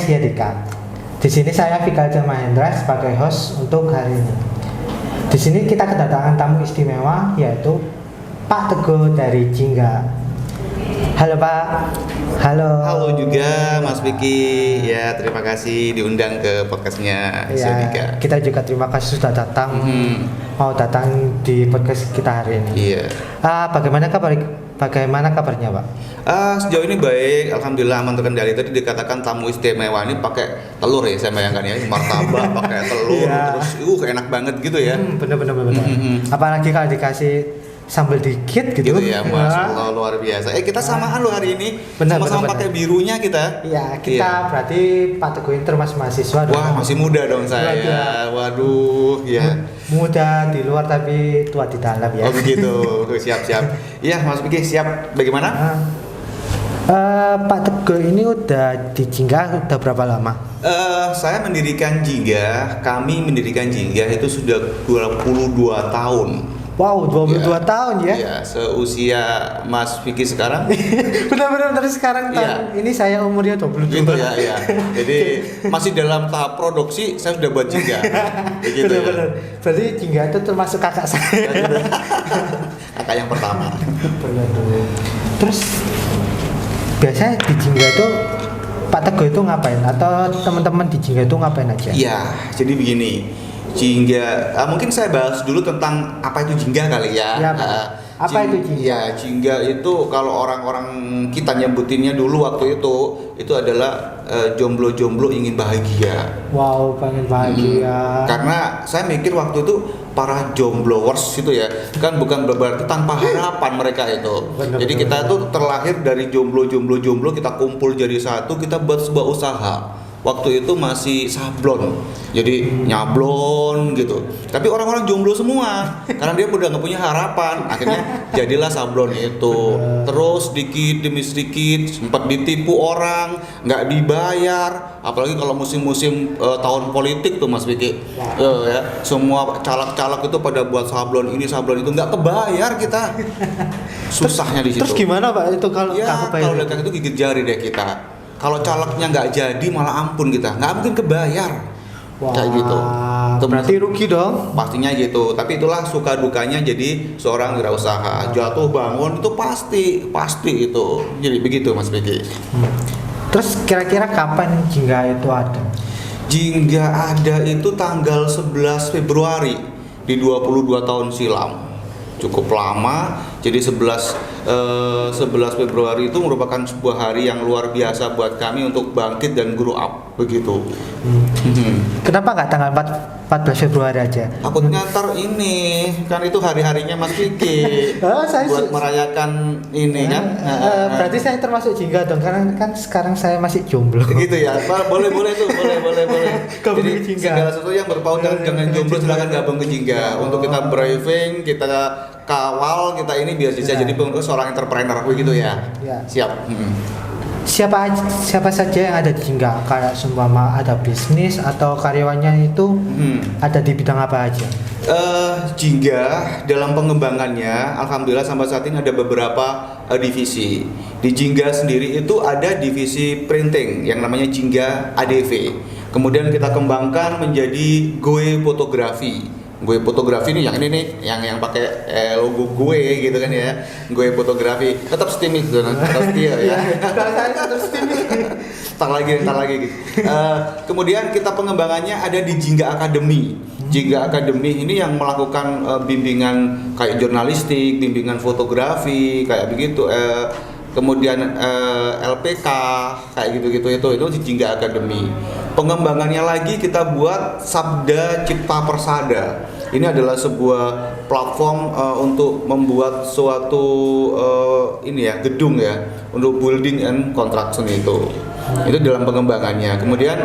podcast Yadika. Di sini saya Fikal Mahendra sebagai host untuk hari ini. Di sini kita kedatangan tamu istimewa yaitu Pak Teguh dari Jingga. Halo Pak. Halo juga Mas Vicky. Ya, terima kasih diundang ke podcastnya Yadika. Kita juga terima kasih sudah datang. Mau datang di podcast kita hari ini. Iya. Bagaimana kabarnya Pak? Sejauh ini baik, alhamdulillah aman terkendali. Tadi dikatakan tamu istimewa ini pakai telur ya, saya bayangkan ya, martabak pakai telur, terus enak banget gitu ya. Bener. Apalagi kalau dikasih sambal dikit gitu ya, Masya Allah, luar biasa. Kita samaan loh hari ini, sama-sama pakai birunya kita. Iya, kita berarti Pak Teguh ini termasuk mahasiswa dong. Wah, masih muda dong saya. Waduh, ya. Muda di luar tapi tua di dalam ya. Oh begitu, siap. Iya, Mas Vicky siap. Bagaimana? Pak Teguh ini udah di Jingga udah berapa lama? Saya mendirikan Jingga, kami mendirikan Jingga itu sudah 22 tahun. Wow, 22 tahun ya? Iya, seusia Mas Vicky sekarang. Benar-benar dari sekarang tahun ini saya umurnya 22. Gitu ya, iya. Jadi masih dalam tahap produksi, saya sudah buat Jingga. Begitu benar. Berarti Jingga itu termasuk kakak saya. Kakak yang pertama. Benar. Terus biasanya di Jingga itu Pak Teguh itu ngapain? Atau teman-teman di Jingga itu ngapain aja? Iya, jadi begini. Jingga, mungkin saya bahas dulu tentang apa itu Jingga kali ya. Apa itu Jingga? Ya, Jingga itu kalau orang-orang kita nyebutinnya dulu waktu itu adalah jomblo-jomblo ingin bahagia. Wow, pengen bahagia. Karena saya mikir waktu itu para jomblowers itu ya, kan bukan berarti tanpa harapan mereka itu. Jadi kita tuh terlahir dari jomblo, kita kumpul jadi satu, kita buat sebuah usaha. Waktu itu masih sablon, jadi nyablon gitu. Tapi orang-orang jomblo semua, karena dia udah nggak punya harapan. Akhirnya jadilah sablon itu. Terus sedikit demi sedikit sempat ditipu orang, nggak dibayar. Apalagi kalau musim-musim tahun politik tuh Mas Vicky, ya semua caleg-caleg itu pada buat sablon ini sablon itu, nggak kebayar kita. Susahnya di situ. Terus gimana Pak itu kalau kalau udah kayak itu gigit jari deh kita. Kalau calegnya nggak jadi malah ampun kita, nggak mungkin kebayar. Wah, kayak gitu. Berarti rugi dong. Pastinya gitu. Tapi itulah suka dukanya jadi seorang wirausaha. Jatuh bangun itu pasti itu. Jadi begitu Mas Vicky. Terus kira-kira kapan Jingga itu ada? Jingga ada itu tanggal 11 Februari di 22 tahun silam. Cukup lama. Jadi 11 Februari itu merupakan sebuah hari yang luar biasa buat kami untuk bangkit dan grow up begitu. Kenapa nggak tanggal 14 Februari aja? Takutnya ntar ini kan itu hari-harinya Mas Vicky buat merayakan ini kan. Berarti saya termasuk Jingga dong, karena kan sekarang saya masih jomblo. Gitu ya. Boleh tuh, boleh. Gabung Jadi ke Jingga. segala sesuatu yang berpautan dengan jomblo silakan gabung ke Jingga. Untuk kita briefing, kita kawal, kita ini biar bisa jadi seorang entrepreneur begitu ya. Siap. Siapa saja yang ada di Jingga? Kayak seumpama ada bisnis atau karyawannya itu ada di bidang apa aja? Jingga dalam pengembangannya, alhamdulillah sampai saat ini ada beberapa divisi. Di Jingga sendiri itu ada divisi printing yang namanya Jingga ADV. Kemudian kita kembangkan menjadi Goe Fotografi. Gue fotografi nih yang ini nih yang pakai logo gue gitu kan ya. Gue fotografi tetap steaming gitu kan. Tetap setia ya. Tetap steaming. Entar lagi gitu. Kemudian kita pengembangannya ada di Jingga Academy. Jingga Academy ini yang melakukan bimbingan kayak jurnalistik, bimbingan fotografi kayak begitu. Kemudian LPK kayak gitu-gitu itu di Jingga Academy. Pengembangannya lagi kita buat Sabda Cipta Persada. Ini adalah sebuah platform untuk membuat suatu gedung ya untuk building and construction itu. Itu dalam pengembangannya. Kemudian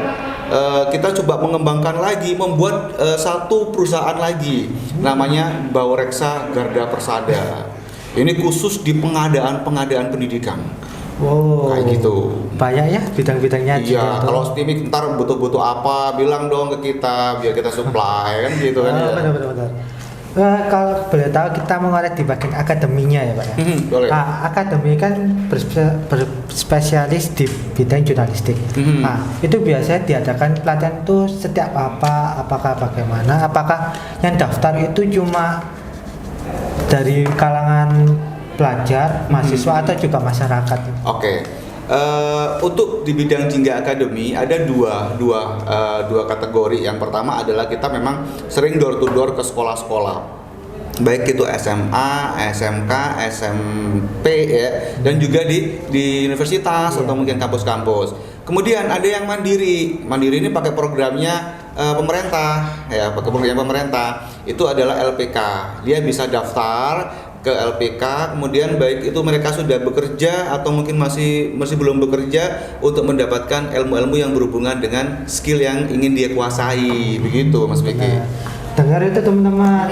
kita coba mengembangkan lagi, membuat satu perusahaan lagi namanya Baureksa Garda Persada. Ini khusus di pengadaan pendidikan. Wow. Kayak gitu. Banyak ya bidang-bidangnya. Iya, kalau STIMIK ntar butuh apa, bilang dong ke kita biar kita supply kan gitu kan. Benar. Kalau boleh tahu kita mengorek di bagian akademinya ya Pak ya. Boleh. Nah, akademi kan berspesialis di bidang jurnalistik. Nah, itu biasanya diadakan pelatihan itu setiap apakah bagaimana? Apakah yang daftar itu cuma dari kalangan pelajar, mahasiswa atau juga masyarakat? Oke. Untuk di bidang Jingga Academy ada dua kategori. Yang pertama adalah kita memang sering door to door ke sekolah-sekolah, baik itu SMA, SMK, SMP ya, dan juga di universitas atau mungkin kampus-kampus. Kemudian ada yang mandiri. Mandiri ini pakai programnya pemerintah ya, pakai program pemerintah. Itu adalah LPK. Dia bisa daftar ke LPK, kemudian baik itu mereka sudah bekerja atau mungkin masih belum bekerja, untuk mendapatkan ilmu-ilmu yang berhubungan dengan skill yang ingin dia kuasai, begitu Mas Beki. Dengar itu teman-teman,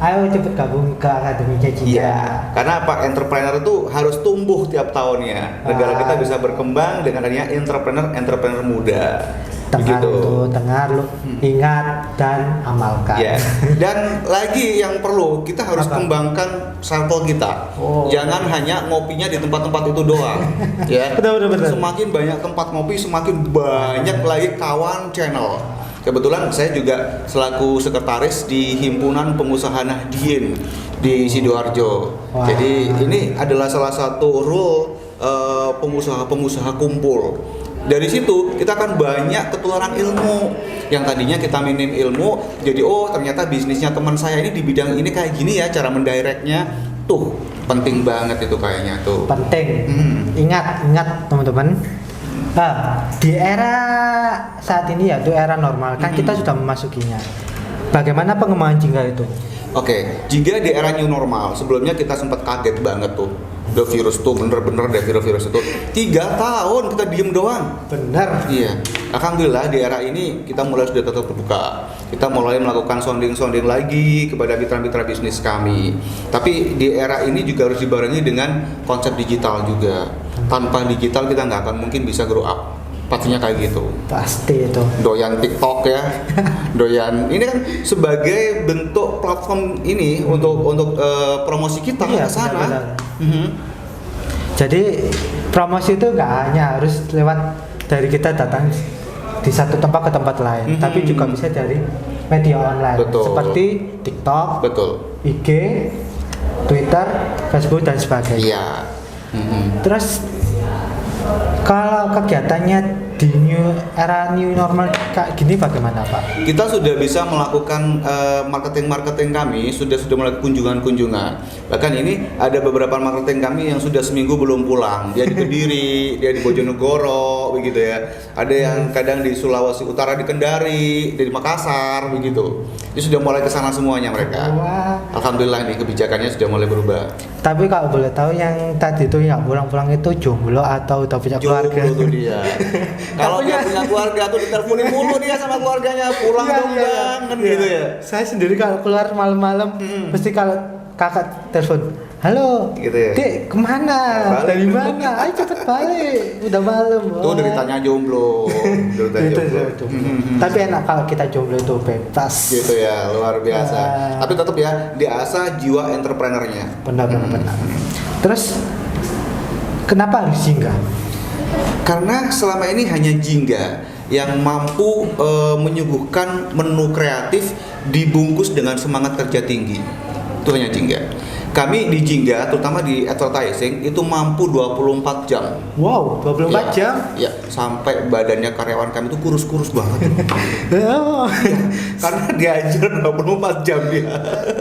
ayo cepet gabung ke akademinya Jingga. Iya, karena apa? Entrepreneur itu harus tumbuh tiap tahunnya. Negara kita bisa berkembang dengan adanya entrepreneur muda. Dengar itu, dengar lu, ingat dan amalkan. Ya. Dan lagi yang perlu kita harus kembangkan sampel kita. Jangan hanya ngopinya di tempat-tempat itu doang. Ya. Betul. Semakin banyak tempat ngopi, semakin banyak lagi kawan channel. Kebetulan saya juga selaku sekretaris di Himpunan Pengusaha Nahdien di Sidoarjo. Jadi ini adalah salah satu role pengusaha-pengusaha kumpul. Dari situ kita akan banyak ketularan ilmu. Yang tadinya kita minim ilmu, jadi ternyata bisnisnya teman saya ini di bidang ini kayak gini ya, cara mendirectnya tuh penting banget itu kayaknya tuh. Penting. Ingat teman-teman. Di era saat ini ya, itu era normal kan kita sudah memasukinya. Bagaimana pengembangan Jingga itu? Oke, Jingga di era new normal. Sebelumnya kita sempat kaget banget tuh. The virus tuh bener-bener virus itu 3 tahun kita diem doang. Bener. Iya. Alhamdulillah di era ini kita mulai sudah tetap terbuka. Kita mulai melakukan sounding lagi kepada mitra-mitra bisnis kami. Tapi di era ini juga harus dibarengi dengan konsep digital juga. Tanpa digital kita nggak akan mungkin bisa grow up. Pastinya kayak gitu. Pasti itu. Doyan TikTok ya. Doyan ini kan sebagai bentuk platform ini untuk promosi kita ke sana. Jadi promosi itu nggak hanya harus lewat dari kita datang di satu tempat ke tempat lain, tapi juga bisa dari media online. Betul. Seperti TikTok, betul, IG, Twitter, Facebook dan sebagainya. Iya. Terus kalau kegiatannya di era new normal kayak gini bagaimana Pak? Kita sudah bisa melakukan marketing kami, sudah melakukan kunjungan. Bahkan ini ada beberapa marketing kami yang sudah seminggu belum pulang. Dia di Kediri, dia di Bojonegoro, begitu ya. Ada yang kadang di Sulawesi Utara, di Kendari, di Makassar, begitu. Ini sudah mulai ke sana semuanya mereka. Wah. Alhamdulillah nih kebijakannya sudah mulai berubah. Tapi kalau boleh tahu yang tadi itu yang pulang-pulang itu jomblo atau udah punya keluarga? Jomblo tuh dia. Kalau dia punya keluarga tuh diteleponin mulu dia sama keluarganya, pulang dong bang, kan gitu ya. Saya sendiri kalau keluar malam-malam, mesti kalau kakak telepon, halo, gitu ya. Dek, kemana? Dari mana? Ayo cepet balik, udah malam. Tuh deritanya jomblo. Itu. Tapi enak kalau kita jomblo itu bebas. Gitu ya, luar biasa. Tapi tetap ya, diasah jiwa entrepreneurnya. Benar. Terus kenapa harus Jingga? Karena selama ini hanya Jingga yang mampu menyuguhkan menu kreatif dibungkus dengan semangat kerja tinggi. Itu hanya Jingga. Kami di Jingga, terutama di advertising, itu mampu 24 jam. Wow, 24 jam? Ya, sampai badannya karyawan kami itu kurus-kurus banget. Karena diajar 24 jam dia.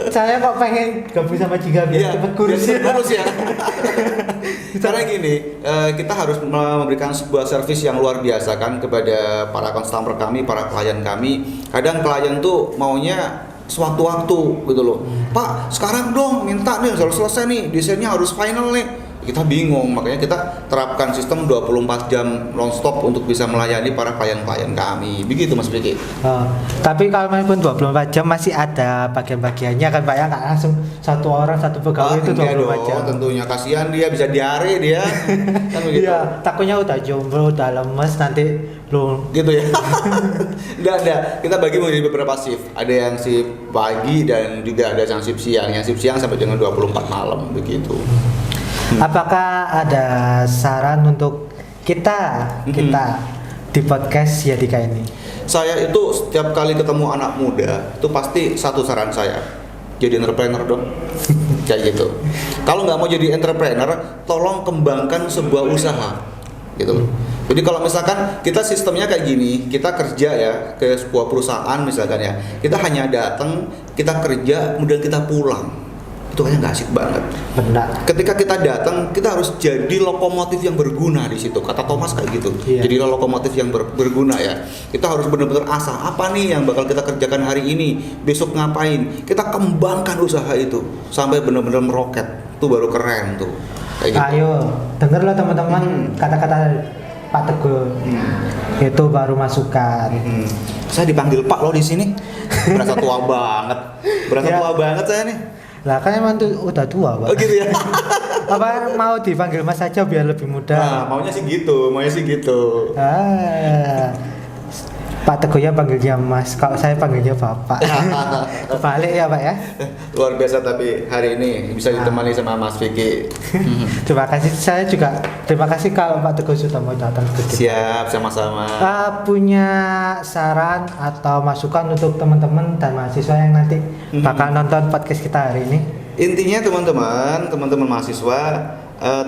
Saya kok pengen gabung sama Jingga biar cepet kurus ya. Karena gini, kita harus memberikan sebuah servis yang luar biasa kan kepada para customer kami, para klien kami. Kadang klien tuh maunya sewaktu-waktu gitu loh. Pak, sekarang dong minta nih harus selesai nih, desainnya harus final nih. kita bingung, makanya kita terapkan sistem 24 jam nonstop untuk bisa melayani para klien-klien kami. Begitu Mas Vicky. Tapi kalau pun 24 jam masih ada bagian-bagiannya kan Pak ya, nggak langsung satu orang satu pegawai itu 24 jam. Tentunya kasihan dia bisa diare dia. Kan begitu. Iya, takutnya udah jomblo, udah lemes nanti lu Gitu ya. Enggak. Kita bagi menjadi beberapa shift. Ada yang shift pagi dan juga ada yang shift siang. Yang shift siang sampai dengan 24 malam begitu. Apakah ada saran untuk kita di podcast Yadika ini? Saya itu setiap kali ketemu anak muda itu pasti satu saran saya, jadi entrepreneur dong. Kayak gitu. Kalau nggak mau jadi entrepreneur, tolong kembangkan sebuah usaha, gitu. Jadi kalau misalkan kita sistemnya kayak gini, kita kerja ya ke sebuah perusahaan misalkan ya, kita hanya datang, kita kerja, kemudian kita pulang. Itu kayaknya nggak asik banget. Benar. Ketika kita datang, kita harus jadi lokomotif yang berguna di situ. Kata Thomas kayak gitu. Iya. Jadi lokomotif yang berguna ya. Kita harus benar-benar asah apa nih yang bakal kita kerjakan hari ini, besok ngapain. Kita kembangkan usaha itu sampai benar-benar meroket. Itu baru keren tuh. Kayak gitu. Ayo, dengarlah teman-teman kata-kata Pak Teguh. Itu baru masukan. Saya dipanggil Pak loh di sini. Berasa tua banget. Ya. Tua banget saya nih. Lah kan emang tuh udah tua, Pak. Oh gitu ya. Apa mau dipanggil Mas aja biar lebih muda? Nah, maunya sih gitu. Pak Teguhnya panggilnya Mas, kalau saya panggilnya Bapak. Kebalik ya Pak ya. Luar biasa tapi hari ini bisa ditemani sama Mas Vicky. Terima kasih kalau Pak Teguh sudah mau datang ke kita. Siap, sama-sama. Punya saran atau masukan untuk teman-teman dan mahasiswa yang nanti bakal nonton podcast kita hari ini? Intinya teman-teman mahasiswa,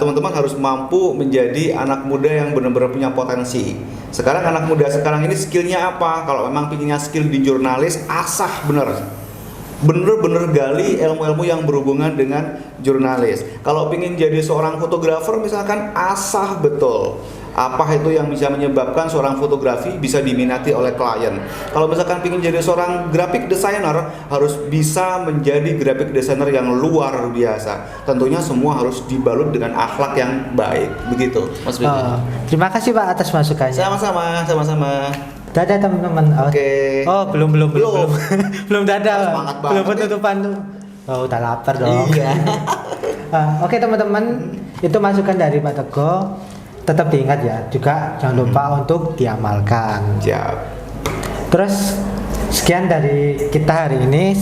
teman-teman harus mampu menjadi anak muda yang benar-benar punya potensi. Sekarang anak muda sekarang ini skillnya apa? Kalau memang pinginnya skill di jurnalis, asah bener-bener gali ilmu-ilmu yang berhubungan dengan jurnalis. Kalau pingin jadi seorang fotografer misalkan, asah betul apa itu yang bisa menyebabkan seorang fotografi bisa diminati oleh klien. Kalau misalkan pingin jadi seorang graphic designer, harus bisa menjadi graphic designer yang luar biasa. Tentunya semua harus dibalut dengan akhlak yang baik. Begitu Mas Vicky. Terima kasih Pak atas masukannya. Sama-sama. Dadah teman-teman. Oke. Oh, belum. Belum dadah. Semangat banget Belum penutupan tuh. Oh, udah lapar dong. Iya. Oke teman-teman, itu masukan dari Pak Teguh. Tetap diingat ya, juga jangan lupa untuk diamalkan. Siap. Terus sekian dari kita hari ini.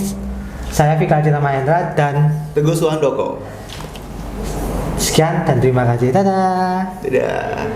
Saya Fikal Cita Mahendra dan Teguh Suhandoko. sekian dan terima kasih. Dadah. Dadah.